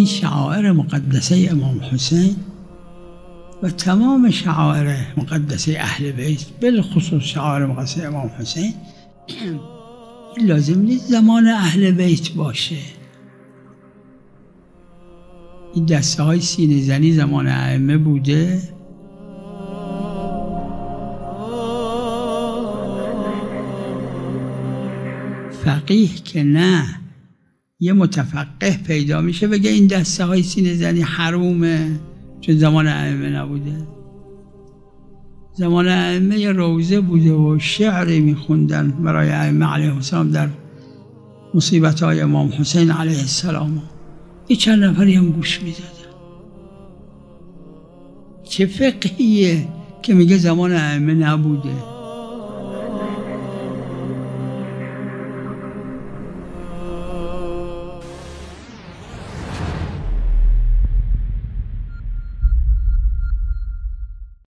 این شعائر مقدسه امام حسین و تمام شعائر مقدسه اهل بیت، بالخصوص شعائر مقدسه امام حسین، لازم نیست زمان اهل بیت باشه. این دسته های سینه زنی زمان ائمه بوده. فقیه که نه، یه متفقه پیدا میشه بگه این دسته های سینه زنی حرومه چون زمان ائمه نبوده. زمان ائمه یه روزه بوده و شعری میخوندن برای ائمه علیهم السلام در مصیبت های امام حسین علیه السلام. یه چند نفری هم گوش میدادن. چه فقهیه که میگه زمان ائمه نبوده؟